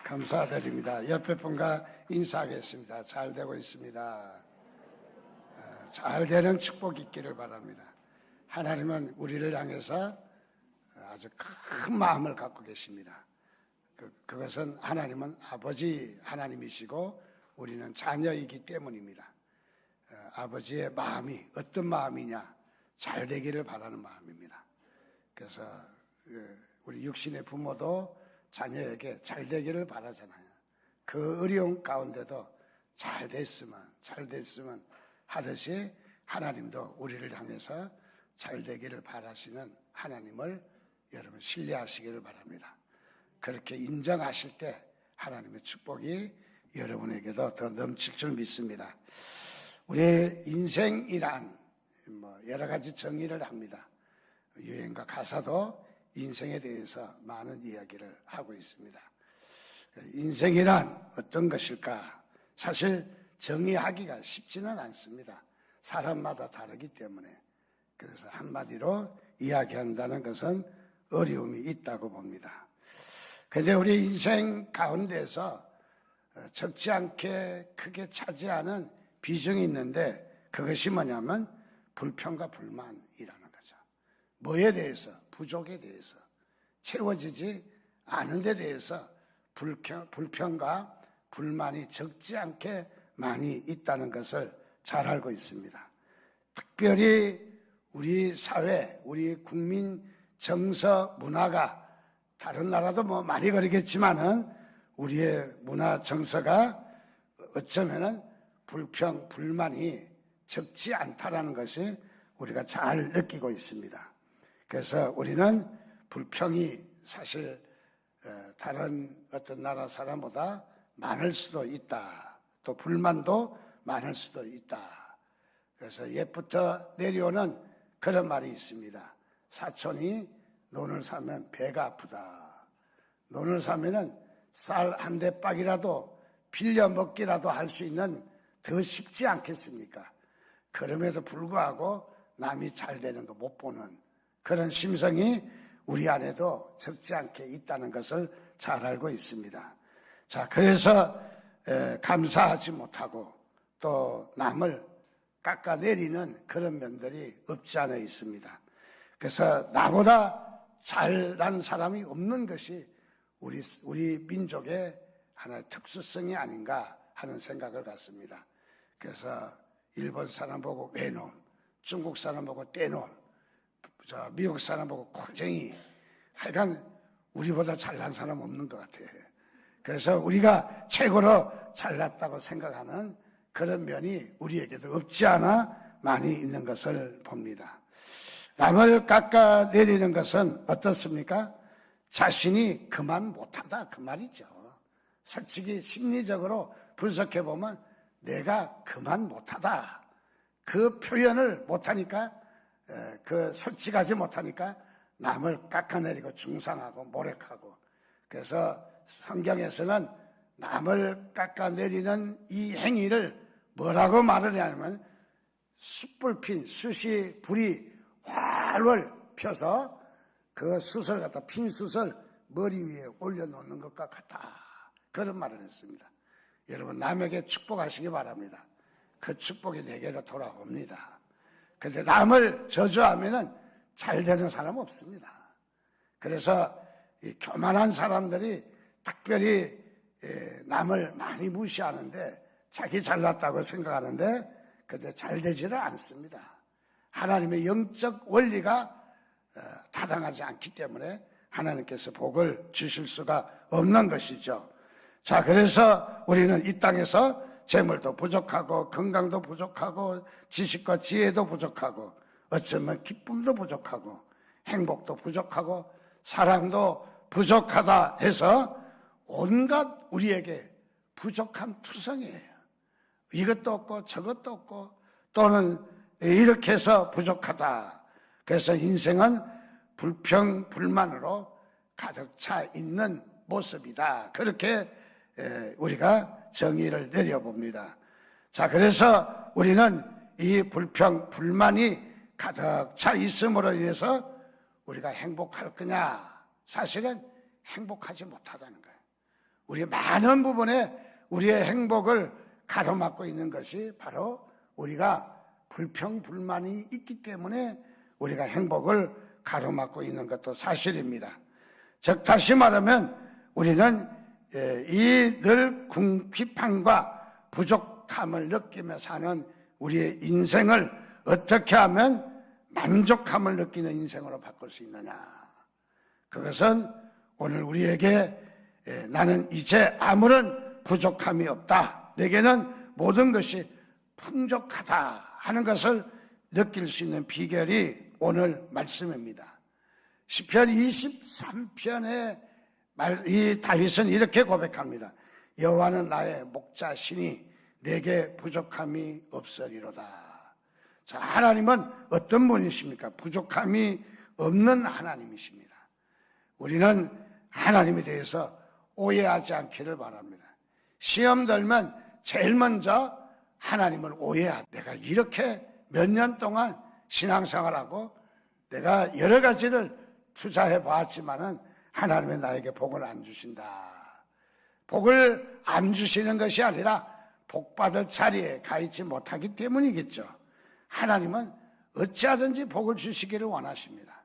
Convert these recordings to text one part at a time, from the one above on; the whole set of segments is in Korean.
감사드립니다. 옆에 분과 인사하겠습니다. 잘 되고 있습니다. 잘 되는 축복 있기를 바랍니다. 하나님은 우리를 향해서 아주 큰 마음을 갖고 계십니다. 그것은 하나님은 아버지 하나님이시고 우리는 자녀이기 때문입니다. 아버지의 마음이 어떤 마음이냐? 잘 되기를 바라는 마음입니다. 그래서 우리 육신의 부모도 자녀에게 잘 되기를 바라잖아요. 그 어려운 가운데도 잘 됐으면 하듯이 하나님도 우리를 향해서 잘 되기를 바라시는 하나님을 여러분 신뢰하시기를 바랍니다. 그렇게 인정하실 때 하나님의 축복이 여러분에게도 더 넘칠 줄 믿습니다. 우리의 인생이란 여러 가지 정의를 합니다. 유행가 가사도 인생에 대해서 많은 이야기를 하고 있습니다. 인생이란 어떤 것일까? 사실 정의하기가 쉽지는 않습니다. 사람마다 다르기 때문에. 그래서 한마디로 이야기한다는 것은 어려움이 있다고 봅니다. 그런데 우리 인생 가운데서 적지 않게 크게 차지하는 비중이 있는데 그것이 뭐냐면 불평과 불만이라는 거죠. 뭐에 대해서? 부족에 대해서. 채워지지 않은 데 대해서 불평과 불만이 적지 않게 많이 있다는 것을 잘 알고 있습니다. 특별히 우리 사회, 우리 국민 정서 문화가 다른 나라도 많이 그러겠지만은 우리의 문화 정서가 어쩌면은 불평, 불만이 적지 않다라는 것이 우리가 잘 느끼고 있습니다. 그래서 우리는 불평이 사실 다른 어떤 나라 사람보다 많을 수도 있다. 또 불만도 많을 수도 있다. 그래서 옛부터 내려오는 그런 말이 있습니다. 사촌이 논을 사면 배가 아프다. 논을 사면은 쌀 한 대박이라도 빌려 먹기라도 할 수 있는 더 쉽지 않겠습니까? 그럼에도 불구하고 남이 잘 되는 거 못 보는 그런 심성이 우리 안에도 적지 않게 있다는 것을 잘 알고 있습니다. 자, 그래서 감사하지 못하고 또 남을 깎아내리는 그런 면들이 없지 않아 있습니다. 그래서 나보다 잘난 사람이 없는 것이 우리 민족의 하나의 특수성이 아닌가 하는 생각을 갖습니다. 그래서 일본 사람 보고 외놈, 중국 사람 보고 떼놈, 미국 사람 보고 코쟁이, 하여간 우리보다 잘난 사람 없는 것 같아요. 그래서 우리가 최고로 잘났다고 생각하는 그런 면이 우리에게도 없지 않아 많이 있는 것을 봅니다. 남을 깎아내리는 것은 어떻습니까? 자신이 그만 못하다 그 말이죠. 솔직히 심리적으로 분석해보면 내가 그만 못하다 그 표현을 못하니까 솔직하지 못하니까 남을 깎아내리고 중상하고 모략하고 그래서 성경에서는 남을 깎아내리는 이 행위를 뭐라고 말을 하냐면 숯불 핀 숯이 불이 활활 펴서 그 숯을 갖다 핀 숯을 머리 위에 올려놓는 것과 같다 그런 말을 했습니다. 여러분 남에게 축복하시기 바랍니다. 그 축복이 내게로 돌아옵니다. 그래서 남을 저주하면은 잘 되는 사람 없습니다. 그래서 이 교만한 사람들이 특별히 남을 많이 무시하는데 자기 잘났다고 생각하는데 근데 잘 되지는 않습니다. 하나님의 영적 원리가 타당하지 않기 때문에 하나님께서 복을 주실 수가 없는 것이죠. 자, 그래서 우리는 이 땅에서 재물도 부족하고 건강도 부족하고 지식과 지혜도 부족하고 어쩌면 기쁨도 부족하고 행복도 부족하고 사랑도 부족하다 해서 온갖 우리에게 부족한 투성이에요. 이것도 없고 저것도 없고 또는 이렇게 해서 부족하다. 그래서 인생은 불평, 불만으로 가득 차 있는 모습이다. 그렇게 우리가 정의를 내려봅니다. 자, 그래서 우리는 이 불평, 불만이 가득 차 있음으로 인해서 우리가 행복할 거냐? 사실은 행복하지 못하다는 거예요. 우리 많은 부분에 우리의 행복을 가로막고 있는 것이 바로 우리가 불평불만이 있기 때문에 우리가 행복을 가로막고 있는 것도 사실입니다. 즉 다시 말하면 우리는 이 늘 궁핍함과 부족함을 느끼며 사는 우리의 인생을 어떻게 하면 만족함을 느끼는 인생으로 바꿀 수 있느냐. 그것은 오늘 우리에게 나는 이제 아무런 부족함이 없다. 내게는 모든 것이 풍족하다 하는 것을 느낄 수 있는 비결이 오늘 말씀입니다. 시편 23편에 이 다윗은 이렇게 고백합니다. 여호와는 나의 목자시니 내게 부족함이 없으리로다. 자, 하나님은 어떤 분이십니까? 부족함이 없는 하나님이십니다. 우리는 하나님에 대해서 오해하지 않기를 바랍니다. 시험 들면 제일 먼저 하나님을 오해하다. 내가 이렇게 몇 년 동안 신앙생활하고 내가 여러 가지를 투자해 보았지만은 하나님은 나에게 복을 안 주신다. 복을 안 주시는 것이 아니라 복받을 자리에 가 있지 못하기 때문이겠죠. 하나님은 어찌하든지 복을 주시기를 원하십니다.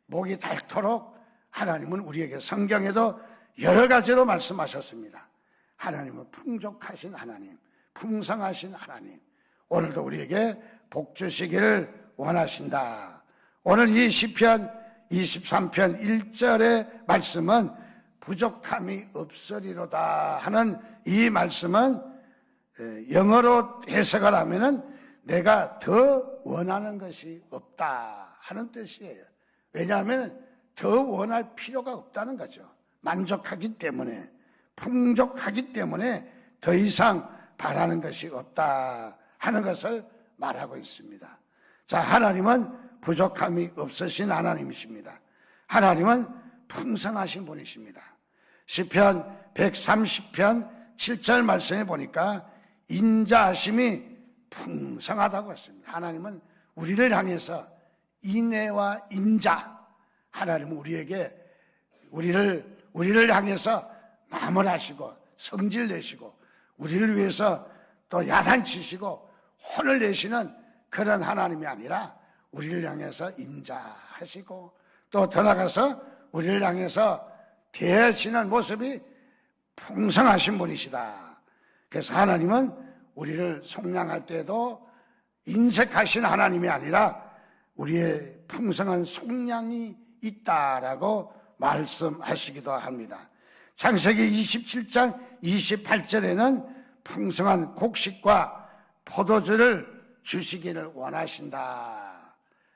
목이 닳도록 하나님은 우리에게 성경에도 여러 가지로 말씀하셨습니다. 하나님은 풍족하신 하나님, 풍성하신 하나님, 오늘도 우리에게 복 주시기를 원하신다. 오늘 이 시편 23편 1절의 말씀은 부족함이 없으리로다 하는 이 말씀은 영어로 해석을 하면은 내가 더 원하는 것이 없다 하는 뜻이에요. 왜냐하면 더 원할 필요가 없다는 거죠. 만족하기 때문에, 풍족하기 때문에 더 이상 바라는 것이 없다 하는 것을 말하고 있습니다. 자, 하나님은 부족함이 없으신 하나님이십니다. 하나님은 풍성하신 분이십니다. 시편 130편 7절 말씀에 보니까 인자하심이 풍성하다고 했습니다. 하나님은 우리를 향해서 인애와 인자, 하나님은 우리에게 우리를 향해서 나무라시고 성질 내시고 우리를 위해서 또 야단치시고 혼을 내시는 그런 하나님이 아니라 우리를 향해서 인자하시고 또 더 나아가서 우리를 향해서 대하시는 모습이 풍성하신 분이시다. 그래서 하나님은 우리를 속량할 때도 인색하신 하나님이 아니라 우리의 풍성한 속량이 있다라고 말씀하시기도 합니다. 창세기 27장 28절에는 풍성한 곡식과 포도주를 주시기를 원하신다.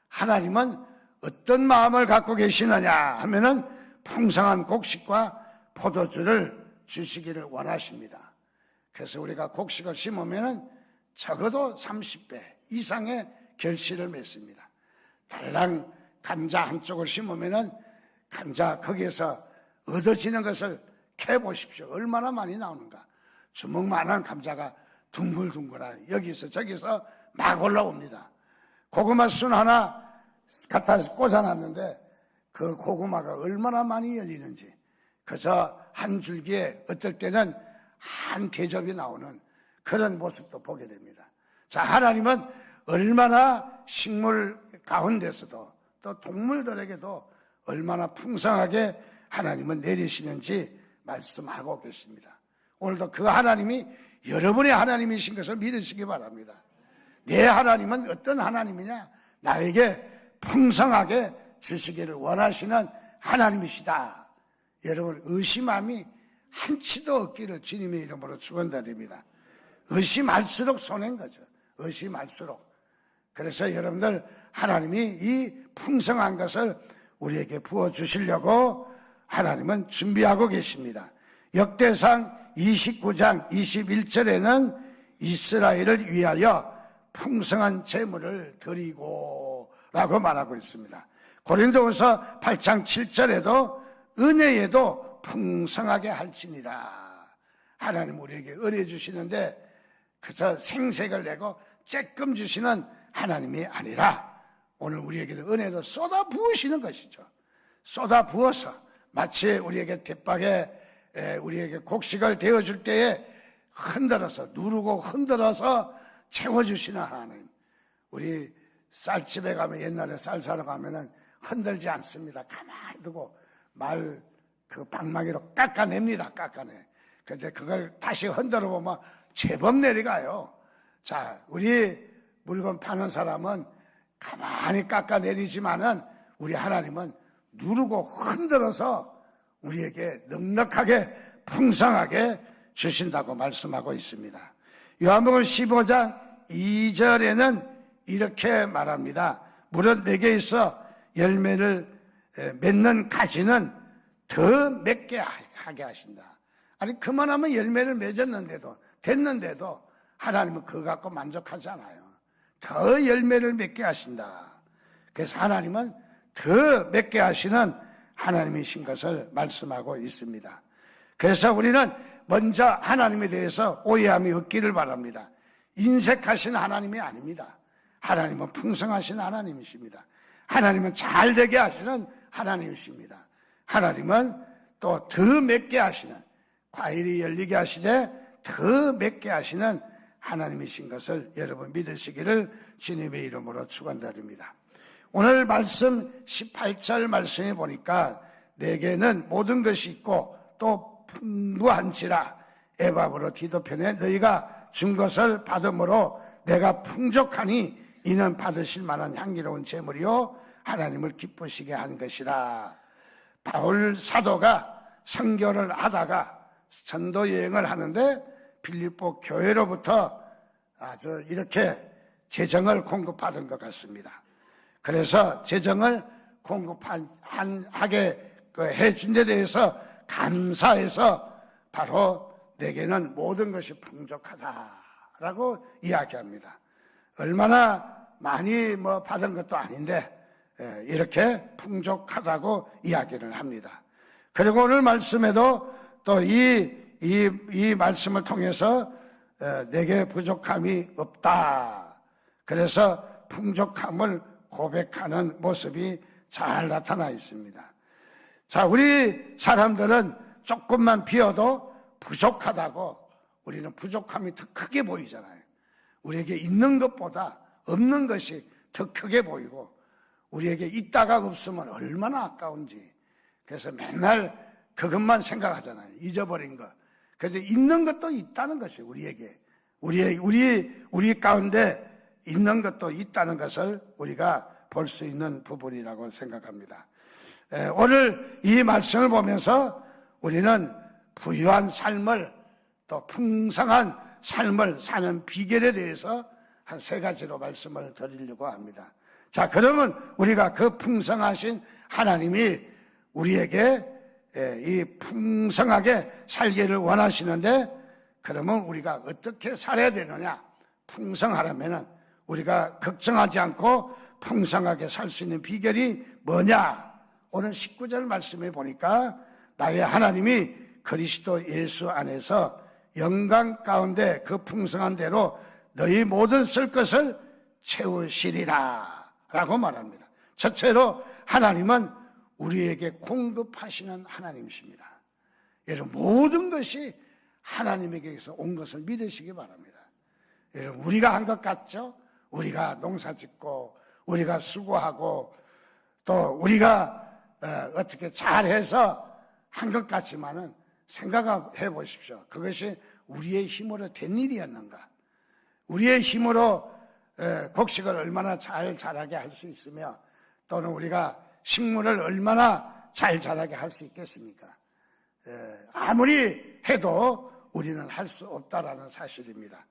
하나님은 어떤 마음을 갖고 계시느냐 하면은 풍성한 곡식과 포도주를 주시기를 원하십니다. 그래서 우리가 곡식을 심으면은 적어도 30배 이상의 결실을 맺습니다. 달랑 감자 한쪽을 심으면은 감자 거기에서 얻어지는 것을 캐보십시오. 얼마나 많이 나오는가. 주먹만한 감자가 둥글둥글한 여기서 저기서 막 올라옵니다. 고구마 순 하나 갖다 꽂아놨는데 그 고구마가 얼마나 많이 열리는지 그저 한 줄기에 어떨 때는 한 대접이 나오는 그런 모습도 보게 됩니다. 자, 하나님은 얼마나 식물 가운데서도 또 동물들에게도 얼마나 풍성하게 하나님은 내리시는지 말씀하고 계십니다. 오늘도 그 하나님이 여러분의 하나님이신 것을 믿으시기 바랍니다. 내 하나님은 어떤 하나님이냐? 나에게 풍성하게 주시기를 원하시는 하나님이시다. 여러분 의심함이 한치도 없기를 주님의 이름으로 축원드립니다. 의심할수록 손해인 거죠. 의심할수록. 그래서 여러분들 하나님이 이 풍성한 것을 우리에게 부어주시려고 하나님은 준비하고 계십니다. 역대상 29장 21절에는 이스라엘을 위하여 풍성한 재물을 드리고 라고 말하고 있습니다. 고린도후서 8장 7절에도 은혜에도 풍성하게 할지니라. 하나님 우리에게 은혜 주시는데 그저 생색을 내고 쬐끔 주시는 하나님이 아니라 오늘 우리에게도 은혜도 쏟아 부으시는 것이죠. 쏟아 부어서 마치 우리에게 대박에 우리에게 곡식을 데워줄 때에 흔들어서 누르고 흔들어서 채워주시는 하나님. 우리 쌀집에 가면 옛날에 쌀 사러 가면은 흔들지 않습니다. 가만히 두고 그 방망이로 깎아냅니다. 깎아내. 그래서 그걸 다시 흔들어 보면 제법 내려가요. 자, 우리 물건 파는 사람은 가만히 깎아내리지만은 우리 하나님은 누르고 흔들어서 우리에게 넉넉하게 풍성하게 주신다고 말씀하고 있습니다. 요한복음 15장 2절에는 이렇게 말합니다. 무릇 내게 있어 열매를 맺는 가지는 더 맺게 하게 하신다. 아니 그만하면 열매를 맺었는데도 됐는데도 하나님은 그거 갖고 만족하지 않아요. 더 열매를 맺게 하신다. 그래서 하나님은 더 맺게 하시는 하나님이신 것을 말씀하고 있습니다. 그래서 우리는 먼저 하나님에 대해서 오해함이 없기를 바랍니다. 인색하신 하나님이 아닙니다. 하나님은 풍성하신 하나님이십니다. 하나님은 잘되게 하시는 하나님이십니다. 하나님은 또 더 맺게 하시는, 과일이 열리게 하시되 더 맺게 하시는 하나님이신 것을 여러분 믿으시기를 주님의 이름으로 축원드립니다. 오늘 말씀 18절 말씀에 보니까 내게는 모든 것이 있고 또 풍부한지라 에바브로 디도편에 너희가 준 것을 받음으로 내가 풍족하니 이는 받으실 만한 향기로운 제물이요 하나님을 기쁘시게 한 것이라. 바울 사도가 선교를 하다가 전도 여행을 하는데 빌립보 교회로부터 아주 이렇게 재정을 공급받은 것 같습니다. 그래서 재정을 공급하게 해준 데 대해서 감사해서 바로 내게는 모든 것이 풍족하다라고 이야기합니다. 얼마나 많이 받은 것도 아닌데 이렇게 풍족하다고 이야기를 합니다. 그리고 오늘 말씀에도 또 이 말씀을 통해서 내게 부족함이 없다. 그래서 풍족함을 고백하는 모습이 잘 나타나 있습니다. 자, 우리 사람들은 조금만 비어도 부족하다고 우리는 부족함이 더 크게 보이잖아요. 우리에게 있는 것보다 없는 것이 더 크게 보이고 우리에게 있다가 없으면 얼마나 아까운지. 그래서 맨날 그것만 생각하잖아요. 잊어버린 것. 그래서 있는 것도 있다는 것이에요. 우리에게. 우리 가운데 있는 것도 있다는 것을 우리가 볼 수 있는 부분이라고 생각합니다. 오늘 이 말씀을 보면서 우리는 부유한 삶을 또 풍성한 삶을 사는 비결에 대해서 한 3가지로 말씀을 드리려고 합니다. 자, 그러면 우리가 그 풍성하신 하나님이 우리에게 이 풍성하게 살기를 원하시는데 그러면 우리가 어떻게 살아야 되느냐? 풍성하려면 우리가 걱정하지 않고 풍성하게 살 수 있는 비결이 뭐냐? 오늘 19절 말씀에 보니까 나의 하나님이 그리스도 예수 안에서 영광 가운데 그 풍성한 대로 너희 모든 쓸 것을 채우시리라 라고 말합니다. 첫째로 하나님은 우리에게 공급하시는 하나님이십니다. 여러분 모든 것이 하나님에게서 온 것을 믿으시기 바랍니다. 여러분 우리가 한 것 같죠? 우리가 농사 짓고 우리가 수고하고 또 우리가 어떻게 잘해서 한 것 같지만은 생각해 보십시오. 그것이 우리의 힘으로 된 일이었는가? 우리의 힘으로 곡식을 얼마나 잘 자라게 할 수 있으며 또는 우리가 식물을 얼마나 잘 자라게 할 수 있겠습니까? 아무리 해도 우리는 할 수 없다라는 사실입니다.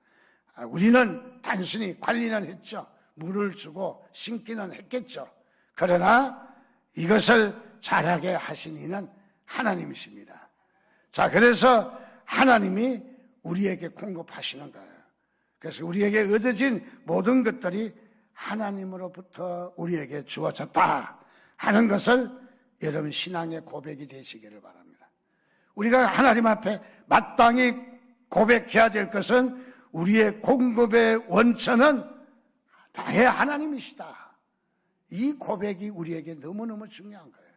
우리는 단순히 관리는 했죠. 물을 주고 심기는 했겠죠. 그러나 이것을 자라게 하신 이는 하나님이십니다. 자, 그래서 하나님이 우리에게 공급하시는 거예요. 그래서 우리에게 얻어진 모든 것들이 하나님으로부터 우리에게 주어졌다 하는 것을 여러분 신앙의 고백이 되시기를 바랍니다. 우리가 하나님 앞에 마땅히 고백해야 될 것은 우리의 공급의 원천은 나의 하나님이시다. 이 고백이 우리에게 너무너무 중요한 거예요.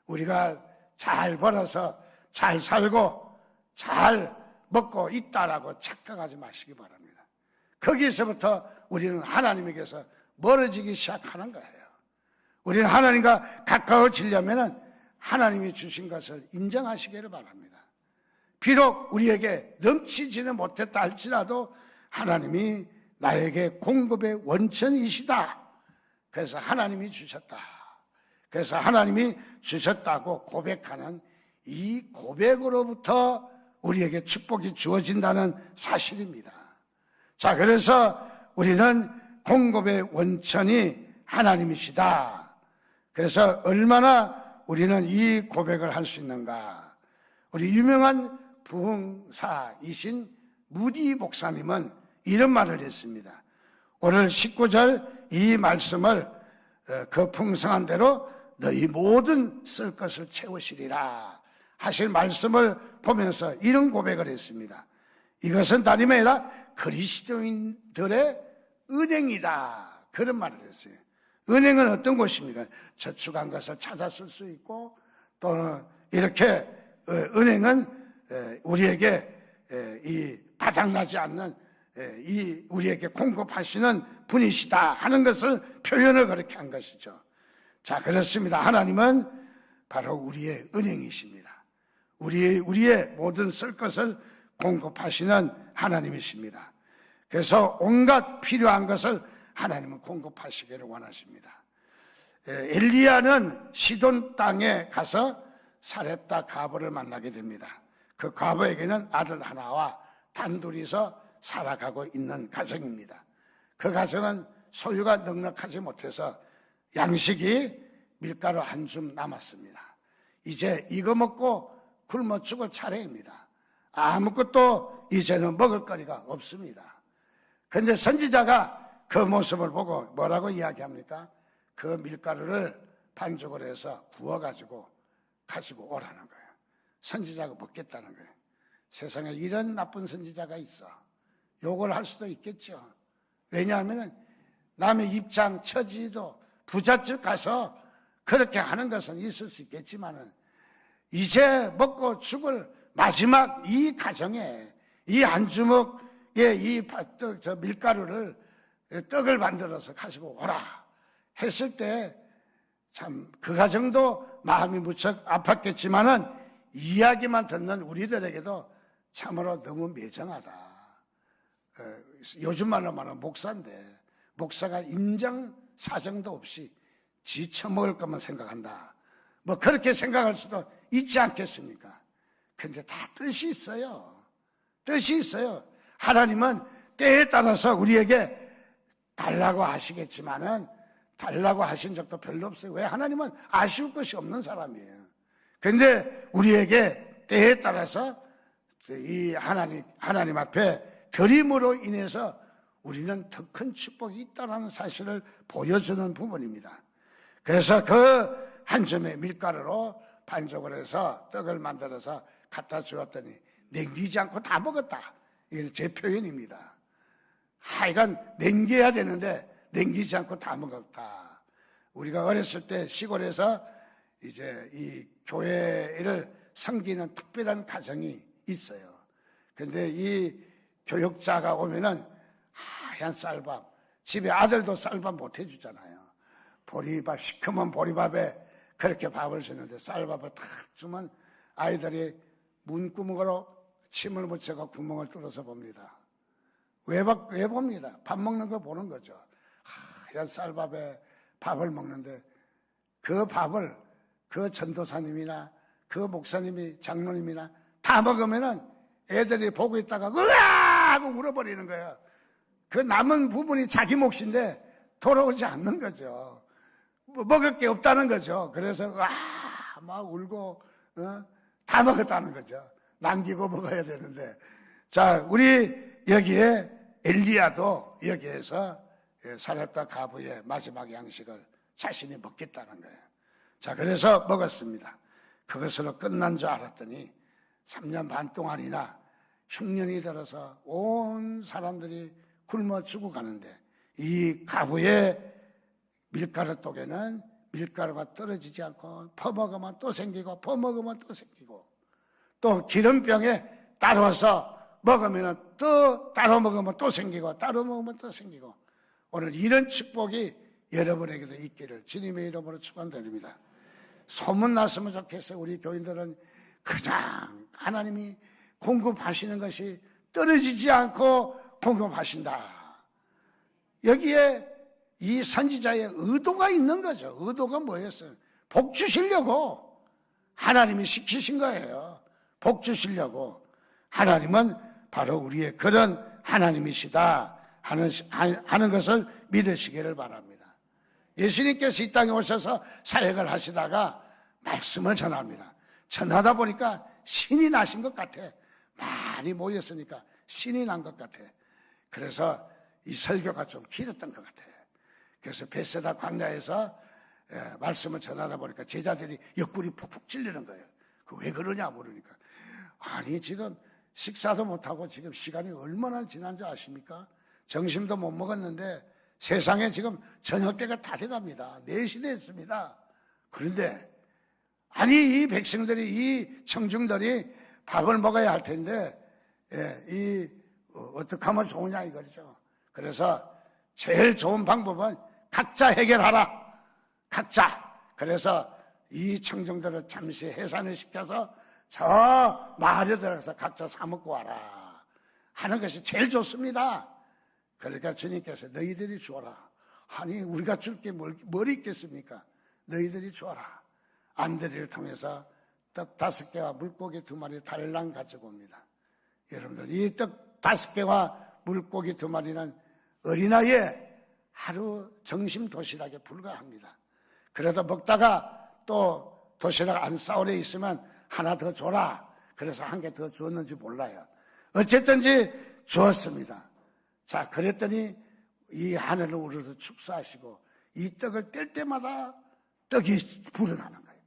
우리가 잘 벌어서 잘 살고 잘 먹고 있다라고 착각하지 마시기 바랍니다. 거기서부터 우리는 하나님에게서 멀어지기 시작하는 거예요. 우리는 하나님과 가까워지려면 하나님이 주신 것을 인정하시기를 바랍니다. 비록 우리에게 넘치지는 못했다 할지라도 하나님이 나에게 공급의 원천이시다. 그래서 하나님이 주셨다. 그래서 하나님이 주셨다고 고백하는 이 고백으로부터 우리에게 축복이 주어진다는 사실입니다. 자, 그래서 우리는 공급의 원천이 하나님이시다. 그래서 얼마나 우리는 이 고백을 할 수 있는가. 우리 유명한 부흥사이신 무디 목사님은 이런 말을 했습니다. 오늘 19절 이 말씀을 그 풍성한 대로 너희 모든 쓸 것을 채우시리라 하실 말씀을 보면서 이런 고백을 했습니다. 이것은 다름이 아니라 그리스도인들의 은행이다. 그런 말을 했어요. 은행은 어떤 곳입니까? 저축한 것을 찾아 쓸 수 있고 또는 이렇게 은행은 우리에게 이 바닥나지 않는 이 우리에게 공급하시는 분이시다 하는 것을 표현을 그렇게 한 것이죠. 자, 그렇습니다. 하나님은 바로 우리의 은행이십니다. 우리의 모든 쓸 것을 공급하시는 하나님이십니다. 그래서 온갖 필요한 것을 하나님은 공급하시기를 원하십니다. 엘리야는 시돈 땅에 가서 사렙다 과부를 만나게 됩니다. 그 과부에게는 아들 하나와 단둘이서 살아가고 있는 가정입니다. 그 가정은 소유가 넉넉하지 못해서 양식이 밀가루 한 줌 남았습니다. 이제 이거 먹고 굶어 죽을 차례입니다. 아무것도 이제는 먹을 거리가 없습니다. 그런데 선지자가 그 모습을 보고 뭐라고 이야기합니까? 그 밀가루를 반죽을 해서 구워가지고 가지고 오라는 거예요. 선지자가 먹겠다는 거예요. 세상에 이런 나쁜 선지자가 있어. 욕을 할 수도 있겠죠. 왜냐하면 남의 입장, 처지도 부잣집 가서 그렇게 하는 것은 있을 수 있겠지만은 이제 먹고 죽을 마지막 이 가정에 이 한 주먹의 이 밀가루를 떡을 만들어서 가지고 오라 했을 때 참 그 가정도 마음이 무척 아팠겠지만은 이야기만 듣는 우리들에게도 참으로 너무 매정하다. 요즘 말로 말하면 목사인데 목사가 인정 사정도 없이 지 처먹을 것만 생각한다. 뭐 그렇게 생각할 수도 있지 않겠습니까? 근데 다 뜻이 있어요. 뜻이 있어요. 하나님은 때에 따라서 우리에게 달라고 하시겠지만은 달라고 하신 적도 별로 없어요. 왜? 하나님은 아쉬울 것이 없는 사람이에요. 근데 우리에게 때에 따라서 이 하나님 앞에 드림으로 인해서 우리는 더 큰 축복이 있다는 사실을 보여주는 부분입니다. 그래서 그 한 점의 밀가루로 반죽을 해서 떡을 만들어서 갖다 주었더니 남기지 않고 다 먹었다. 이게 제 표현입니다. 하여간 남겨야 되는데 남기지 않고 다 먹었다. 우리가 어렸을 때 시골에서 이제 이 교회를 섬기는 특별한 가정이 있어요. 그런데 이 교육자가 오면은 하얀 쌀밥, 집에 아들도 쌀밥 못 해주잖아요. 보리밥, 시커먼 보리밥에 그렇게 밥을 주는데 쌀밥을 탁 주면 아이들이 문구멍으로 침을 묻혀서 구멍을 뚫어서 봅니다. 왜 봅니다? 밥 먹는 걸 보는 거죠. 하얀 쌀밥에 밥을 먹는데 그 밥을 그 전도사님이나 그 목사님이 장로님이나 다 먹으면은 애들이 보고 있다가 으아 하고 울어버리는 거예요. 그 남은 부분이 자기 몫인데 돌아오지 않는 거죠. 뭐 먹을 게 없다는 거죠. 그래서 막 울고 다 먹었다는 거죠. 남기고 먹어야 되는데. 자, 우리 여기에 엘리야도 여기에서 사렙다 과부의 마지막 양식을 자신이 먹겠다는 거예요. 자, 그래서 먹었습니다. 그것으로 끝난 줄 알았더니 3년 반 동안이나 흉년이 들어서 온 사람들이 굶어 죽어가는데 이 과부의 밀가루 독에는 밀가루가 떨어지지 않고 퍼먹으면 또 생기고 퍼먹으면 또 생기고 또 기름병에 따라와서 먹으면 또 따로 먹으면 또 생기고 따로 먹으면 또 생기고 오늘 이런 축복이 여러분에게도 있기를 주님의 이름으로 축원드립니다. 소문났으면 좋겠어요. 우리 교인들은 그냥 하나님이 공급하시는 것이 떨어지지 않고 공급하신다. 여기에 이 선지자의 의도가 있는 거죠. 의도가 뭐였어요? 복 주시려고 하나님이 시키신 거예요. 복 주시려고. 하나님은 바로 우리의 그런 하나님이시다 하는 것을 믿으시기를 바랍니다. 예수님께서 이 땅에 오셔서 사역을 하시다가 말씀을 전합니다. 전하다 보니까 신이 나신 것 같아. 많이 모였으니까 신이 난 것 같아. 그래서 이 설교가 좀 길었던 것 같아. 그래서 베세다 광야에서 말씀을 전하다 보니까 제자들이 옆구리 푹푹 찔리는 거예요. 왜 그러냐 모르니까. 아니 지금 식사도 못하고 지금 시간이 얼마나 지난 줄 아십니까? 점심도 못 먹었는데 세상에 지금 저녁때가 다 돼갑니다. 4시 됐습니다. 그런데 아니 이 백성들이 이 청중들이 밥을 먹어야 할 텐데 어떻게 하면 좋으냐 이거죠. 그래서 제일 좋은 방법은 각자 해결하라. 각자. 그래서 이 청중들을 잠시 해산을 시켜서 저 마을에 들어가서 각자 사 먹고 와라 하는 것이 제일 좋습니다. 그러니까 주님께서 너희들이 주어라. 아니 우리가 줄 게 뭘 있겠습니까? 너희들이 주어라. 안드레를 통해서 떡 5개와 물고기 2마리 달랑 가지고 옵니다. 여러분들 이 떡 5개와 물고기 2마리는 어린아이의 하루 점심 도시락에 불과합니다. 그래서 먹다가 또 도시락 안 싸오래 있으면 하나 더 줘라. 그래서 한 개 더 주었는지 몰라요. 어쨌든지 주었습니다. 자, 그랬더니 이 하늘을 우러러 축사하시고 이 떡을 뗄 때마다 떡이 불어나는 거예요.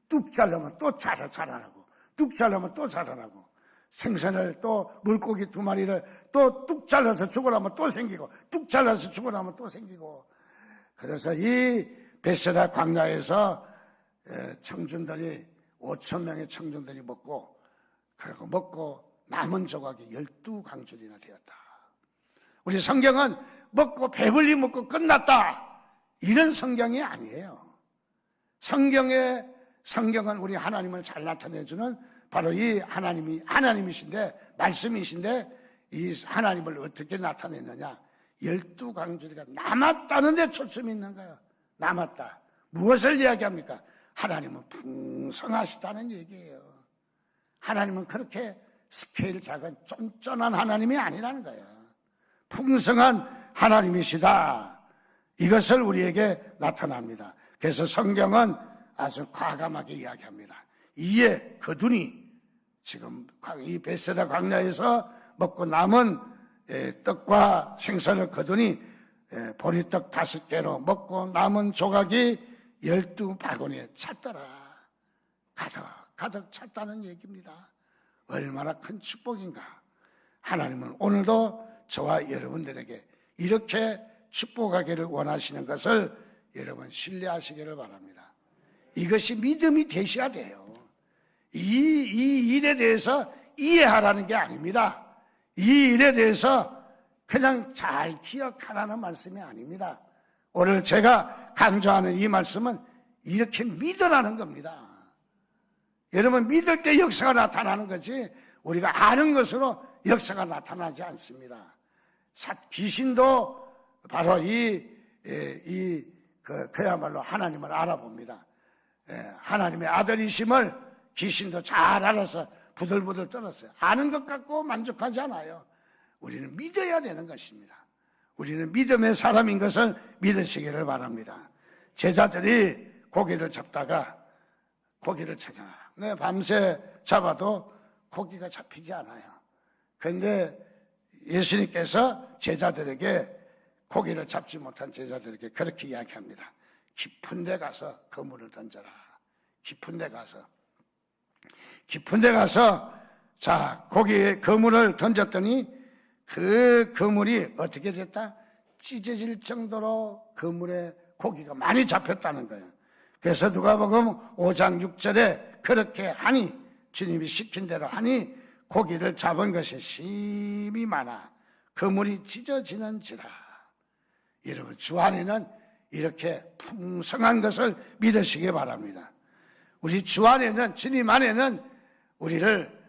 뚝 자르면 또 자라나고 뚝 자르면 또 자라나고 생선을 또 물고기 2마리를 또 뚝 잘라서 죽으라면 또 생기고 뚝 잘라서 죽으라면 또 생기고 그래서 이 베세다 광야에서 청중들이 5,000명의 청중들이 먹고 그리고 먹고 남은 조각이 12강줄이나 되었다. 우리 성경은 먹고 배불리 먹고 끝났다 이런 성경이 아니에요. 성경은 우리 하나님을 잘 나타내주는 바로 이 하나님이신데 말씀이신데 이 하나님을 어떻게 나타냈느냐 12강줄이가 남았다는 데 초점이 있는 거예요. 남았다. 무엇을 이야기합니까? 하나님은 풍성하시다는 얘기예요. 하나님은 그렇게 스케일 작은 쫀쫀한 하나님이 아니라는 거예요. 풍성한 하나님이시다. 이것을 우리에게 나타납니다. 그래서 성경은 아주 과감하게 이야기합니다. 이에 거두니 지금 이 베세다 광야에서 먹고 남은 떡과 생선을 거두니 보리떡 5개로 먹고 남은 조각이 12바구니에 찼더라. 가득 찼다는 얘기입니다. 얼마나 큰 축복인가. 하나님은 오늘도 저와 여러분들에게 이렇게 축복하기를 원하시는 것을 여러분 신뢰하시기를 바랍니다. 이것이 믿음이 되셔야 돼요. 이 일에 대해서 이해하라는 게 아닙니다. 이 일에 대해서 그냥 잘 기억하라는 말씀이 아닙니다. 오늘 제가 강조하는 이 말씀은 이렇게 믿으라는 겁니다. 여러분 믿을 때 역사가 나타나는 거지 우리가 아는 것으로 역사가 나타나지 않습니다. 귀신도 바로 그야말로 하나님을 알아봅니다. 하나님의 아들이심을 귀신도 잘 알아서 부들부들 떨었어요. 아는 것 갖고 만족하지 않아요. 우리는 믿어야 되는 것입니다. 우리는 믿음의 사람인 것을 믿으시기를 바랍니다. 제자들이 고기를 잡다가 고기를 찾아 밤새 잡아도 고기가 잡히지 않아요. 그런데 예수님께서 제자들에게 고기를 잡지 못한 제자들에게 그렇게 이야기합니다. 깊은 데 가서 그물을 던져라. 깊은 데 가서 자 고기에 그물을 던졌더니 그 그물이 어떻게 됐다? 찢어질 정도로 그물에 고기가 많이 잡혔다는 거예요. 그래서 누가복음 5장 6절에 그렇게 하니 주님이 시킨 대로 하니 고기를 잡은 것이 심이 많아 그물이 찢어지는지라. 여러분, 주 안에는 이렇게 풍성한 것을 믿으시기 바랍니다. 우리 주 안에는, 주님 안에는 우리를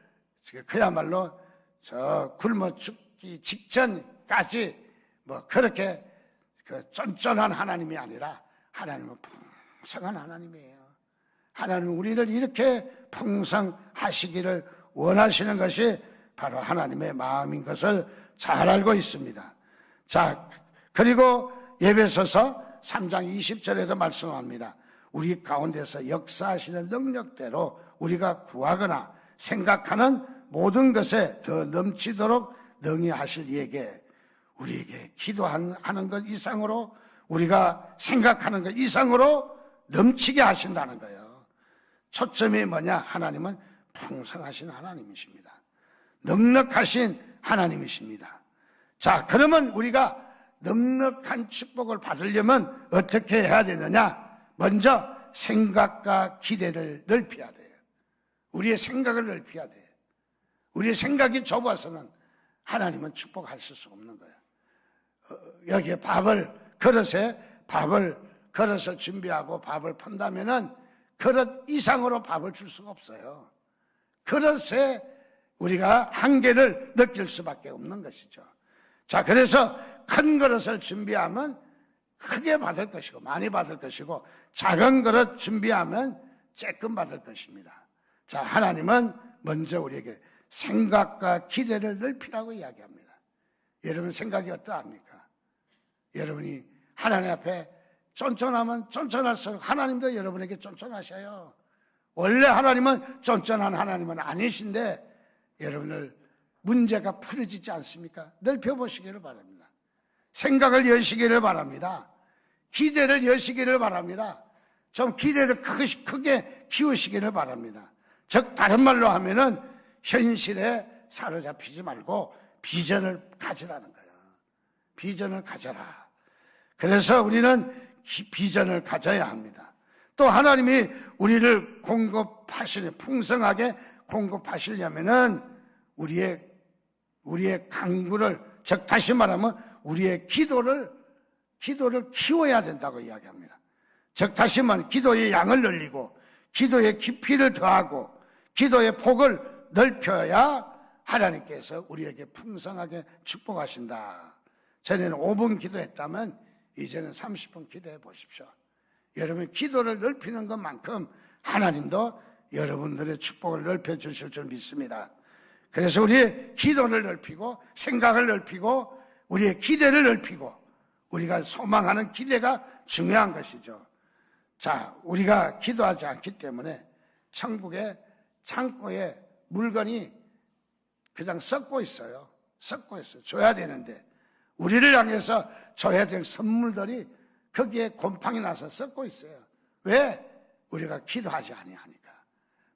그야말로 저 굶어 죽기 직전까지 뭐 그렇게 쫀쫀한 하나님이 아니라 하나님은 풍성한 하나님이에요. 하나님은 우리를 이렇게 풍성하시기를 원하시는 것이 바로 하나님의 마음인 것을 잘 알고 있습니다. 자, 그리고 에베소서 3장 20절에도 말씀합니다. 우리 가운데서 역사하시는 능력대로 우리가 구하거나 생각하는 모든 것에 더 넘치도록 능히 하실 이에게, 우리에게 기도하는 것 이상으로, 우리가 생각하는 것 이상으로 넘치게 하신다는 거예요. 초점이 뭐냐? 하나님은 풍성하신 하나님이십니다. 넉넉하신 하나님이십니다. 자, 그러면 우리가 넉넉한 축복을 받으려면 어떻게 해야 되느냐? 먼저 생각과 기대를 넓혀야 돼요. 우리의 생각을 넓혀야 돼요. 우리의 생각이 좁아서는 하나님은 축복하실 수 없는 거예요. 여기에 그릇을 준비하고 밥을 푼다면은 그릇 이상으로 밥을 줄 수가 없어요. 그릇에 우리가 한계를 느낄 수밖에 없는 것이죠. 자, 그래서 큰 그릇을 준비하면 크게 받을 것이고 많이 받을 것이고, 작은 그릇 준비하면 조금 받을 것입니다. 자, 하나님은 먼저 우리에게 생각과 기대를 넓히라고 이야기합니다. 여러분 생각이 어떠합니까? 여러분이 하나님 앞에 쫀쫀하면 쫀쫀할수록 하나님도 여러분에게 쫀쫀하셔요. 원래 하나님은 쫀쫀한 하나님은 아니신데 여러분을 문제가 풀어지지 않습니까? 넓혀보시기를 바랍니다. 생각을 여시기를 바랍니다. 기대를 여시기를 바랍니다. 좀 기대를 크게 키우시기를 바랍니다. 즉 다른 말로 하면은 현실에 사로잡히지 말고 비전을 가지라는 거예요. 비전을 가져라. 그래서 우리는 비전을 가져야 합니다. 또 하나님이 우리를 풍성하게 공급하시려면은 우리의 강구를, 즉 다시 말하면 우리의 기도를 키워야 된다고 이야기합니다. 즉 다시 말하면 기도의 양을 늘리고 기도의 깊이를 더하고 기도의 폭을 넓혀야 하나님께서 우리에게 풍성하게 축복하신다. 전에는 5분 기도했다면 이제는 30분 기도해 보십시오. 여러분 기도를 넓히는 것만큼 하나님도 여러분들의 축복을 넓혀 주실 줄 믿습니다. 그래서 우리의 기도를 넓히고 생각을 넓히고 우리의 기대를 넓히고, 우리가 소망하는 기대가 중요한 것이죠. 자, 우리가 기도하지 않기 때문에 천국의 창고에 물건이 그냥 썩고 있어요. 줘야 되는데 우리를 향해서 줘야 될 선물들이 거기에 곰팡이 나서 썩고 있어요. 왜? 우리가 기도하지 아니하니까.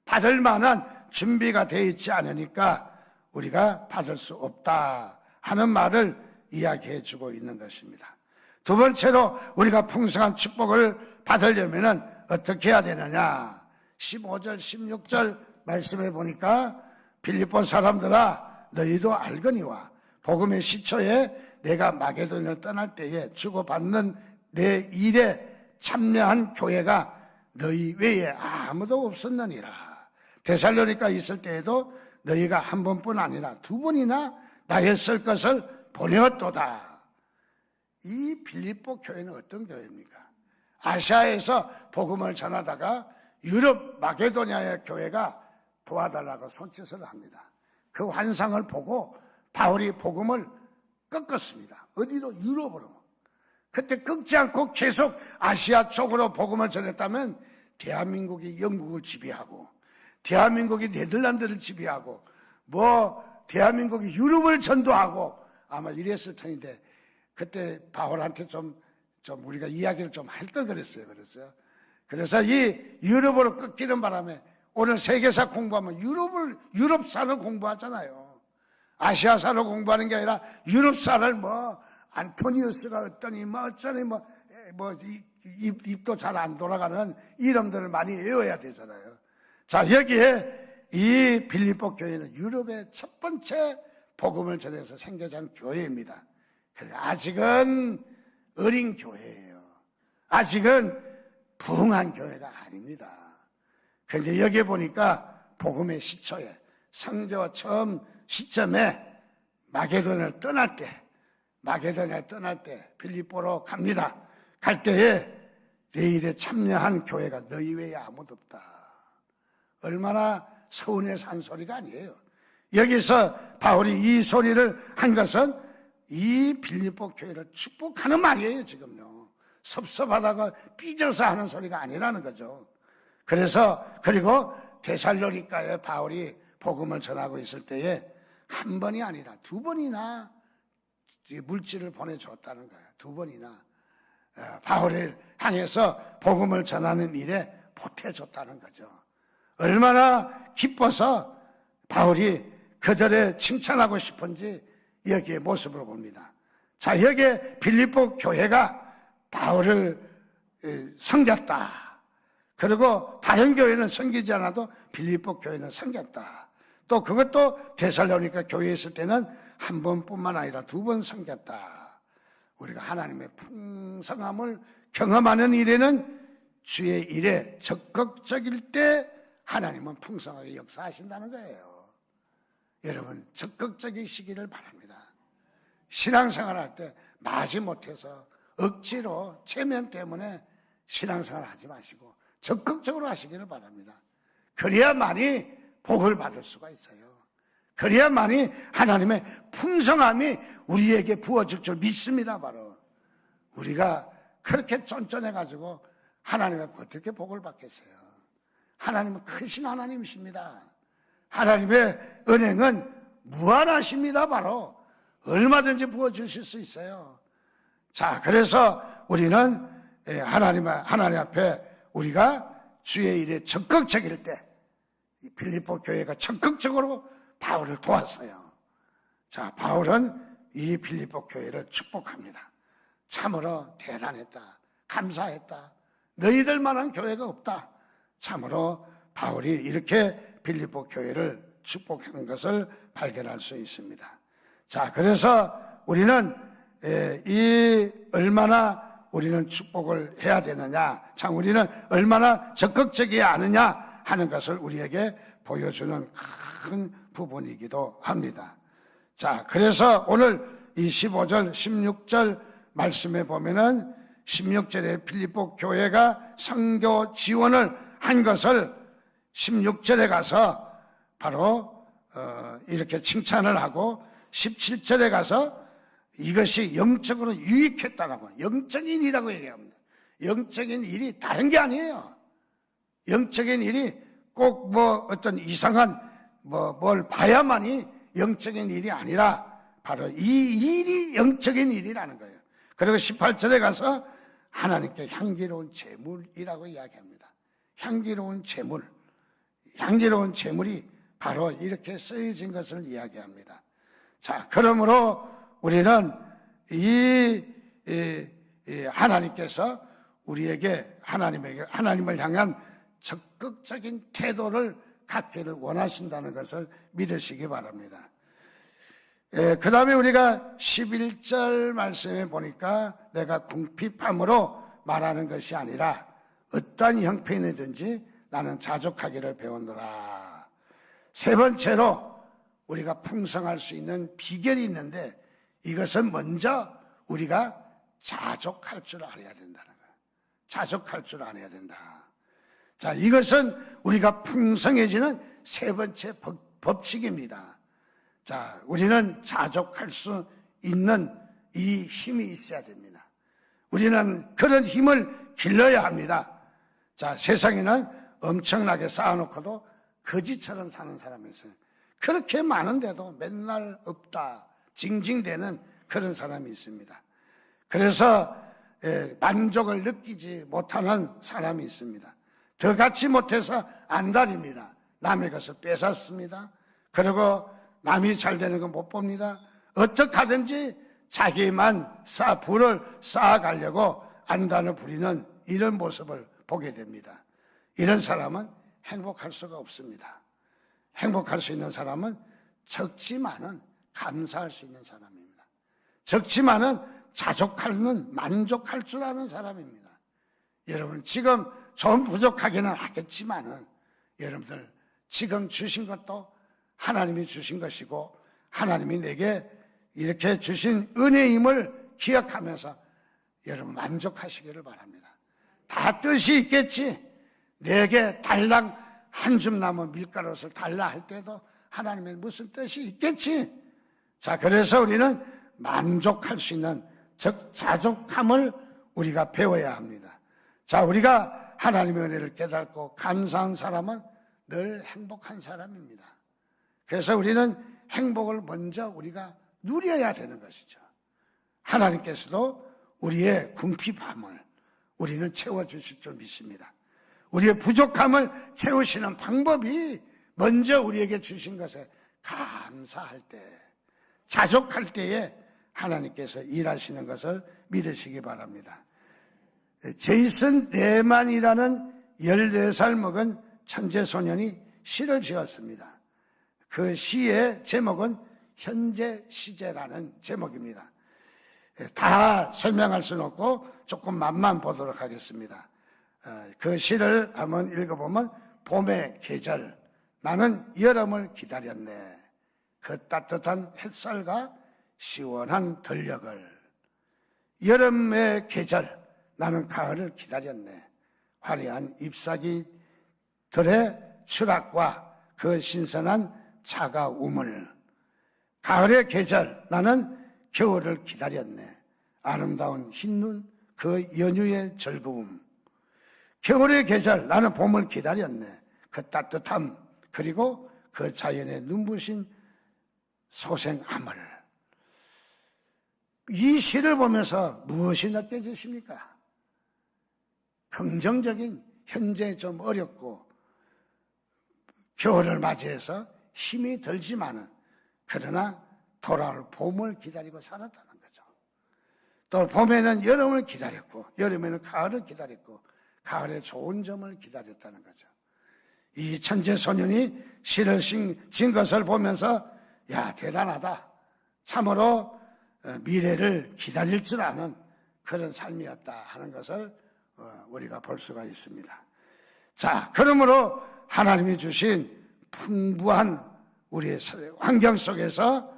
받을 만한 준비가 되어 있지 않으니까 우리가 받을 수 없다 하는 말을 이야기해 주고 있는 것입니다. 두 번째로 우리가 풍성한 축복을 받으려면 어떻게 해야 되느냐? 15절 16절 말씀해 보니까 빌립보 사람들아 너희도 알거니와 복음의 시초에 내가 마게도냐를 떠날 때에 주고받는 내 일에 참여한 교회가 너희 외에 아무도 없었느니라. 데살로니가 있을 때에도 너희가 한 번뿐 아니라 두 번이나 나의 쓸 것을 보내었도다. 이 빌립보 교회는 어떤 교회입니까? 아시아에서 복음을 전하다가 유럽 마게도냐의 교회가 도와달라고 손짓을 합니다. 그 환상을 보고 바울이 복음을 꺾었습니다. 어디로? 유럽으로. 그때 꺾지 않고 계속 아시아 쪽으로 복음을 전했다면 대한민국이 영국을 지배하고 대한민국이 네덜란드를 지배하고 대한민국이 유럽을 전도하고 아마 이랬을 텐데, 그때 바울한테 좀 우리가 이야기를 좀 할 걸 그랬어요. 그래서 이 유럽으로 꺾이는 바람에 오늘 세계사 공부하면 유럽사를 공부하잖아요. 아시아사를 공부하는 게 아니라 유럽사를 안토니우스가 어떠니 어쩌니 입도 잘 안 돌아가는 이름들을 많이 외워야 되잖아요. 자, 여기에 이 빌립보 교회는 유럽의 첫 번째 복음을 전해서 생겨난 교회입니다. 아직은 어린 교회예요. 아직은 부흥한 교회가 아닙니다. 그런데 여기 보니까 복음의 시초에, 성교 처음 시점에 마게도냐를 떠날 때 빌립보로 갑니다. 갈 때에 내 일에 참여한 교회가 너희 외에 아무도 없다. 얼마나 서운해서 한 소리가 아니에요. 여기서 바울이 이 소리를 한 것은 이 빌립보 교회를 축복하는 말이에요. 지금요, 섭섭하다가 삐져서 하는 소리가 아니라는 거죠. 그리고 데살로니가에 바울이 복음을 전하고 있을 때에 한 번이 아니라 두 번이나 물질을 보내줬다는 거예요. 두 번이나 바울을 향해서 복음을 전하는 일에 보태줬다는 거죠. 얼마나 기뻐서 바울이 그들의 칭찬하고 싶은지 여기에 모습을 봅니다. 자, 여기에 빌립보 교회가 바울을 섬겼다. 그리고 다른 교회는 섬기지 않아도 빌립보 교회는 섬겼다. 또 그것도 데살로니가 교회에 있을 때는 한 번뿐만 아니라 두 번 섬겼다. 우리가 하나님의 풍성함을 경험하는 일에는 주의 일에 적극적일 때 하나님은 풍성하게 역사하신다는 거예요. 여러분, 적극적이시기를 바랍니다. 신앙생활할 때 마지못해서 억지로 체면 때문에 신앙생활 하지 마시고 적극적으로 하시기를 바랍니다. 그래야만이 복을 받을 수가 있어요. 그래야만이 하나님의 풍성함이 우리에게 부어질 줄 믿습니다. 바로 우리가 그렇게 쫀쫀해가지고 하나님의 어떻게 복을 받겠어요? 하나님은 크신 하나님이십니다. 하나님의 은행은 무한하십니다. 바로 얼마든지 부어주실 수 있어요. 자, 그래서 우리는 하나님 앞에 우리가 주의 일에 적극적일 때 빌립보 교회가 적극적으로 바울을 도왔어요. 자, 바울은 이 빌립보 교회를 축복합니다. 참으로 대단했다. 감사했다. 너희들만한 교회가 없다. 참으로 바울이 이렇게 빌립보 교회를 축복하는 것을 발견할 수 있습니다. 자, 그래서 우리는 얼마나 우리는 축복을 해야 되느냐, 참 우리는 얼마나 적극적이어야 하느냐 하는 것을 우리에게 보여주는 큰 부분이기도 합니다. 자, 그래서 오늘 이 15절, 16절 말씀에 보면은 16절에 빌립보 교회가 선교 지원을 한 것을 16절에 가서 바로 이렇게 칭찬을 하고 17절에 가서 이것이 영적으로 유익했다라고, 영적인 일이라고 얘기합니다. 영적인 일이 다른 게 아니에요. 영적인 일이 꼭 어떤 이상한 뭘 봐야만이 영적인 일이 아니라 바로 이 일이 영적인 일이라는 거예요. 그리고 18절에 가서 하나님께 향기로운 제물이라고 이야기합니다. 향기로운 제물이 바로 이렇게 쓰여진 것을 이야기합니다. 자, 그러므로 우리는 하나님께서 우리에게 하나님을 향한 적극적인 태도를 갖기를 원하신다는 것을 믿으시기 바랍니다. 그 다음에 우리가 11절 말씀에 보니까 내가 궁핍함으로 말하는 것이 아니라 어떠한 형편이든지 나는 자족하기를 배웠노라. 세 번째로 우리가 풍성할 수 있는 비결이 있는데 이것은 먼저 우리가 자족할 줄 알아야 된다는 거예요. 자족할 줄 알아야 된다. 자, 이것은 우리가 풍성해지는 세 번째 법칙입니다. 자, 우리는 자족할 수 있는 이 힘이 있어야 됩니다. 우리는 그런 힘을 길러야 합니다. 자, 세상에는 엄청나게 쌓아놓고도 거지처럼 사는 사람이 있어요. 그렇게 많은데도 맨날 없다, 징징대는 그런 사람이 있습니다. 그래서 만족을 느끼지 못하는 사람이 있습니다. 더 갖지 못해서 안달입니다. 남의 것을 뺏었습니다. 그리고 남이 잘 되는 건 못 봅니다. 어떻게 하든지 자기만 부를 쌓아가려고 안단을 부리는 이런 모습을 보게 됩니다. 이런 사람은 행복할 수가 없습니다. 행복할 수 있는 사람은 적지만은 감사할 수 있는 사람입니다. 적지만은 자족하는, 만족할 줄 아는 사람입니다. 여러분, 지금 좀 부족하기는 하겠지만은 여러분들 지금 주신 것도 하나님이 주신 것이고 하나님이 내게 이렇게 주신 은혜임을 기억하면서 여러분 만족하시기를 바랍니다. 다 뜻이 있겠지. 내게 달랑 한 줌 남은 밀가루를 달라 할 때도 하나님의 무슨 뜻이 있겠지. 자, 그래서 우리는 만족할 수 있는, 즉 자족함을 우리가 배워야 합니다. 자, 우리가 하나님의 은혜를 깨닫고 감사한 사람은 늘 행복한 사람입니다. 그래서 우리는 행복을 먼저 우리가 누려야 되는 것이죠. 하나님께서도 우리의 궁핍함을 우리는 채워주실 줄 믿습니다. 우리의 부족함을 채우시는 방법이 먼저 우리에게 주신 것에 감사할 때, 자족할 때에 하나님께서 일하시는 것을 믿으시기 바랍니다. 제이슨 레만이라는 14살 먹은 천재소년이 시를 지었습니다. 그 시의 제목은 현재 시제라는 제목입니다. 다 설명할 수는 없고 조금 맛만 보도록 하겠습니다. 그 시를 한번 읽어보면, 봄의 계절, 나는 여름을 기다렸네. 그 따뜻한 햇살과 시원한 들녘을. 여름의 계절, 나는 가을을 기다렸네. 화려한 잎사귀들의 추락과 그 신선한 차가움을. 가을의 계절, 나는 겨울을 기다렸네. 아름다운 흰눈, 그 연휴의 즐거움. 겨울의 계절, 나는 봄을 기다렸네. 그 따뜻함, 그리고 그 자연의 눈부신 소생함을. 이 시를 보면서 무엇이 느껴지십니까? 긍정적인, 현재 좀 어렵고 겨울을 맞이해서 힘이 들지만은 그러나 돌아올 봄을 기다리고 살았다는 거죠. 또 봄에는 여름을 기다렸고 여름에는 가을을 기다렸고 가을의 좋은 점을 기다렸다는 거죠. 이 천재소년이 시를 진 것을 보면서 야, 대단하다. 참으로 미래를 기다릴 줄 아는 그런 삶이었다 하는 것을 우리가 볼 수가 있습니다. 자, 그러므로 하나님이 주신 풍부한 우리의 환경 속에서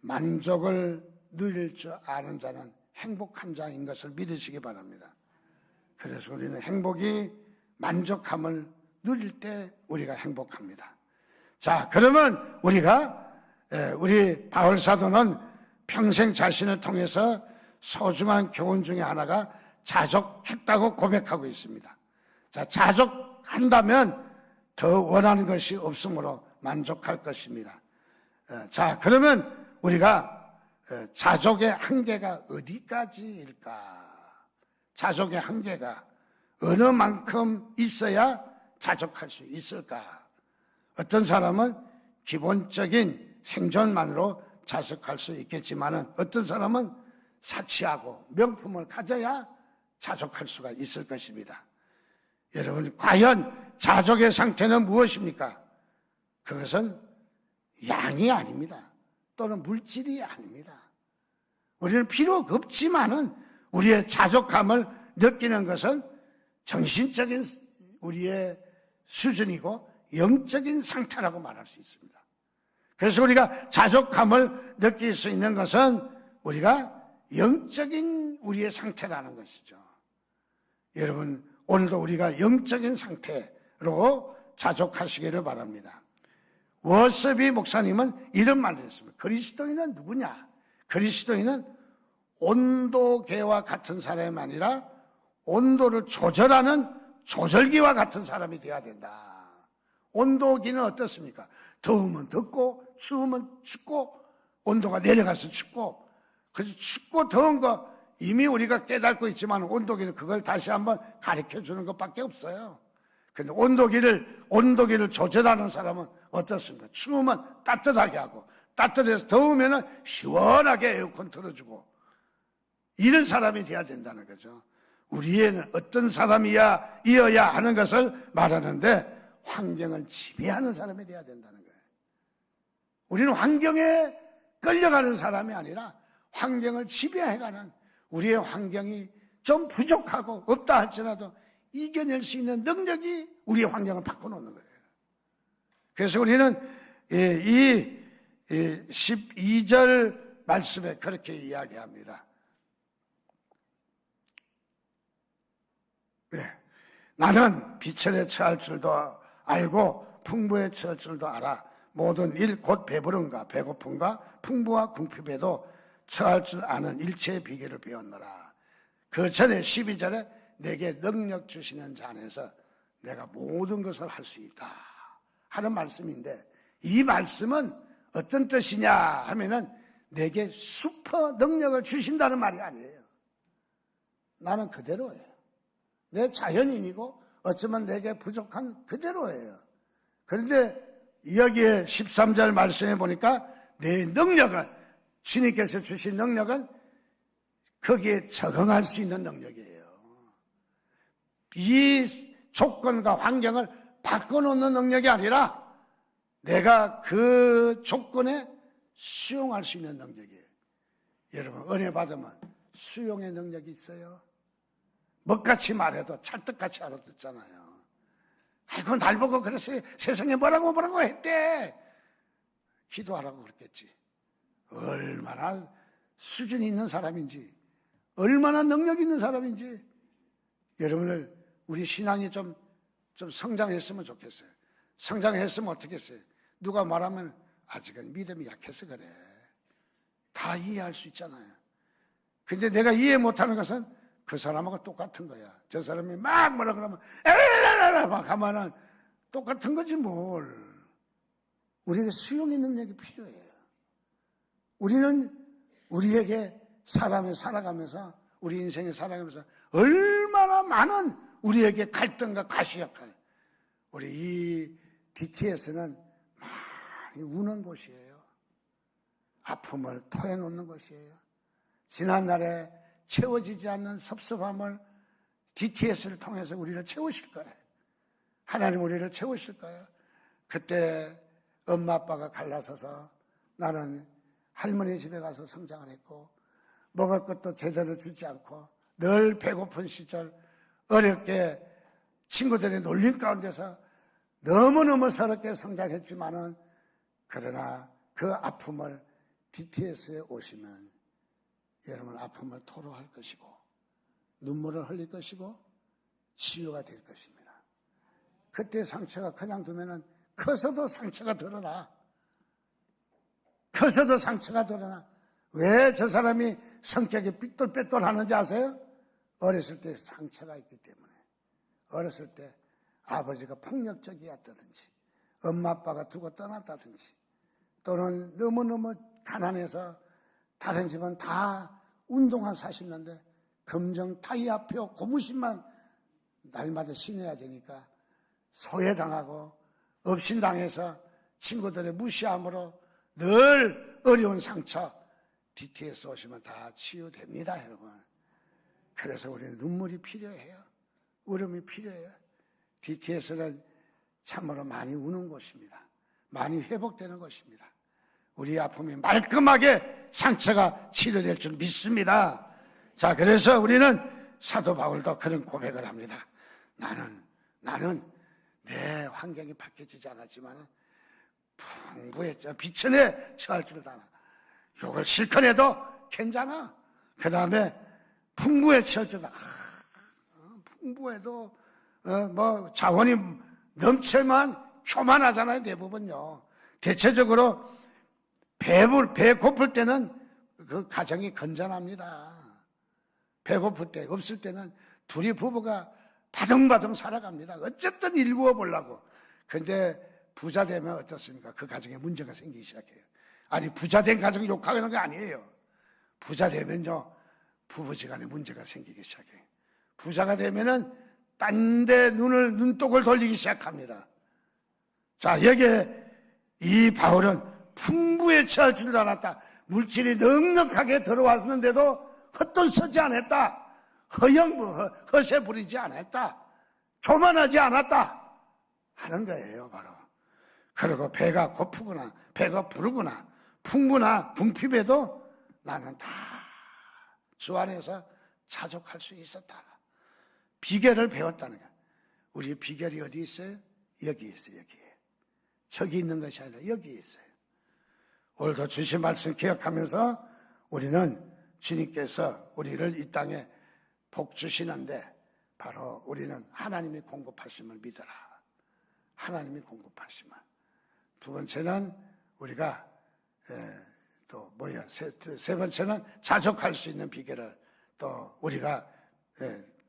만족을 누릴 줄 아는 자는 행복한 자인 것을 믿으시기 바랍니다. 그래서 우리는 행복이, 만족함을 누릴 때 우리가 행복합니다. 자, 그러면 우리 바울 사도는 평생 자신을 통해서 소중한 교훈 중에 하나가 자족했다고 고백하고 있습니다. 자, 자족한다면 더 원하는 것이 없으므로 만족할 것입니다. 자, 그러면 우리가 자족의 한계가 어디까지일까? 자족의 한계가 어느 만큼 있어야 자족할 수 있을까? 어떤 사람은 기본적인 생존만으로 자족할 수 있겠지만 어떤 사람은 사치하고 명품을 가져야 자족할 수가 있을 것입니다. 여러분, 과연 자족의 상태는 무엇입니까? 그것은 양이 아닙니다. 또는 물질이 아닙니다. 우리는 필요가 없지만은 우리의 자족감을 느끼는 것은 정신적인 우리의 수준이고 영적인 상태라고 말할 수 있습니다. 그래서 우리가 자족감을 느낄 수 있는 것은 우리가 영적인 우리의 상태라는 것이죠. 여러분, 오늘도 우리가 영적인 상태로 자족하시기를 바랍니다. 워서비 목사님은 이런 말을 했습니다. 그리스도인은 누구냐? 그리스도인은 온도계와 같은 사람이 아니라 온도를 조절하는 조절기와 같은 사람이 되어야 된다. 온도기는 어떻습니까? 더우면 덥고 추우면 춥고 온도가 내려가서 춥고, 그래서 춥고 더운 거 이미 우리가 깨닫고 있지만 온도기는 그걸 다시 한번 가르쳐 주는 것밖에 없어요. 근데 온도기를 조절하는 사람은 어떻습니까? 추우면 따뜻하게 하고 따뜻해서 더우면 시원하게 에어컨 틀어주고 이런 사람이 돼야 된다는 거죠. 우리에는 어떤 사람이어야 하는 것을 말하는데 환경을 지배하는 사람이 돼야 된다는 거예요. 우리는 환경에 끌려가는 사람이 아니라 환경을 지배해가는, 우리의 환경이 좀 부족하고 없다 할지라도 이겨낼 수 있는 능력이 우리의 환경을 바꿔놓는 거예요. 그래서 우리는 이 12절 말씀에 그렇게 이야기합니다. 나는 비천에 처할 줄도 알고 풍부에 처할 줄도 알아. 모든 일 곧 배부름과 배고픔과 풍부와 궁핍에도 처할 줄 아는 일체의 비결을 배웠노라. 그 전에 12절에 내게 능력 주시는 자 안에서 내가 모든 것을 할 수 있다 하는 말씀인데, 이 말씀은 어떤 뜻이냐 하면은 내게 슈퍼 능력을 주신다는 말이 아니에요. 나는 그대로예요. 내 자연인이고 어쩌면 내게 부족한 그대로예요. 그런데 여기에 13절 말씀에 보니까 내 능력은, 주님께서 주신 능력은 거기에 적응할 수 있는 능력이에요. 이 조건과 환경을 바꿔놓는 능력이 아니라 내가 그 조건에 수용할 수 있는 능력이에요. 여러분, 은혜 받으면 수용의 능력이 있어요. 먹같이 말해도 찰떡같이 알아듣잖아요. 아이고, 날 보고 그래서 세상에 뭐라고 했대. 기도하라고 그랬겠지. 얼마나 수준이 있는 사람인지, 얼마나 능력 있는 사람인지. 여러분들, 우리 신앙이 좀 성장했으면 좋겠어요. 성장했으면 어떻게 했어요? 누가 말하면 아직은 믿음이 약해서 그래. 다 이해할 수 있잖아요. 근데 내가 이해 못하는 것은 그 사람하고 똑같은 거야. 저 사람이 막 뭐라 그러면 에라라라 막 하면은 똑같은 거지 뭘. 우리에게 수용의 능력이 필요해요. 우리는 우리에게 사람이 살아가면서, 우리 인생에 살아가면서 얼마나 많은 우리에게 갈등과 가시역할, 우리 이 DTS는 많이 우는 곳이에요. 아픔을 토해놓는 곳이에요. 지난날에 채워지지 않는 섭섭함을 DTS를 통해서 우리를 채우실 거예요. 하나님 우리를 채우실 거예요. 그때 엄마 아빠가 갈라서서 나는 할머니 집에 가서 성장을 했고, 먹을 것도 제대로 주지 않고 늘 배고픈 시절, 어렵게 친구들의 놀림 가운데서 너무너무 서럽게 성장했지만은, 그러나 그 아픔을 DTS에 오시면 여러분 아픔을 토로할 것이고 눈물을 흘릴 것이고 치유가 될 것입니다. 그때 상처가 그냥 두면은 커서도 상처가 드러나. 커서도 상처가 드러나. 왜 저 사람이 성격이 삐뚤빼뚤 하는지 아세요? 어렸을 때 상처가 있기 때문에. 어렸을 때 아버지가 폭력적이었다든지, 엄마 아빠가 두고 떠났다든지, 또는 너무너무 가난해서 다른 집은 다 운동화 사시는데 검정 타이어표 고무신만 날마다 신어야 되니까 소외당하고 업신당해서 친구들의 무시함으로 늘 어려운 상처, DTS 오시면 다 치유됩니다, 여러분. 그래서 우리는 눈물이 필요해요. 울음이 필요해요. DTS는 참으로 많이 우는 곳입니다. 많이 회복되는 곳입니다. 우리 아픔이 말끔하게 상처가 치료될 줄 믿습니다. 자, 그래서 우리는 사도 바울도 그런 고백을 합니다. 나는 내 환경이 바뀌어지지 않았지만 풍부했죠. 비천에 처할 줄 알아. 욕을 실컷 해도 괜찮아. 그 다음에 풍부에 처할 줄 알아. 풍부해도 뭐 자원이 넘치만 교만하잖아요, 대부분요. 대체적으로 배 고플 때는 그 가정이 건전합니다. 배고플 때, 없을 때는 둘이 부부가 바등바등 살아갑니다. 어쨌든 일구어 보려고. 근데 부자 되면 어떻습니까? 그 가정에 문제가 생기기 시작해요. 아니, 부자 된 가정 욕하는 게 아니에요. 부자 되면요, 부부지간에 문제가 생기기 시작해요. 부자가 되면은 딴 데 눈독을 돌리기 시작합니다. 자, 여기에 이 바울은 풍부에 처할 줄 알았다. 물질이 넉넉하게 들어왔는데도 헛돈 쓰지 않았다. 허세 부리지 않았다. 교만하지 않았다. 하는 거예요, 바로. 그리고 배가 고프거나 배가 부르거나 풍부나 궁핍에도 나는 다 주 안에서 자족할 수 있었다. 비결을 배웠다는 거야. 우리 비결이 어디 있어요? 여기 있어요. 여기에. 저기 있는 것이 아니라 여기 있어요. 오늘도 주신 말씀 기억하면서 우리는 주님께서 우리를 이 땅에 복 주시는데 바로 우리는 하나님이 공급하심을 믿어라. 하나님이 공급하심을. 두 번째는 우리가 세 번째는 자족할 수 있는 비결을 또 우리가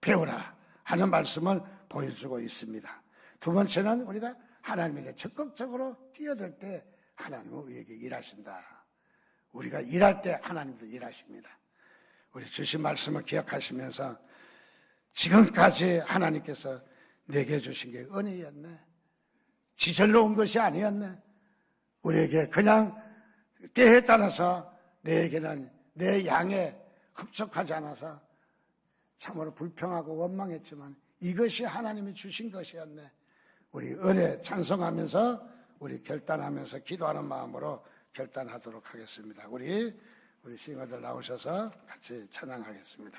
배우라 하는 말씀을 보여주고 있습니다. 두 번째는 우리가 하나님에게 적극적으로 뛰어들 때 하나님은 우리에게 일하신다. 우리가 일할 때 하나님도 일하십니다. 우리 주신 말씀을 기억하시면서 지금까지 하나님께서 내게 주신 게 은혜였네. 지절로 온 것이 아니었네. 우리에게 그냥 때에 따라서 내에게는 내 양에 흡족하지 않아서 참으로 불평하고 원망했지만 이것이 하나님이 주신 것이었네. 우리 은혜 찬송하면서 우리 결단하면서 기도하는 마음으로 결단하도록 하겠습니다. 우리 싱어들 나오셔서 같이 찬양하겠습니다.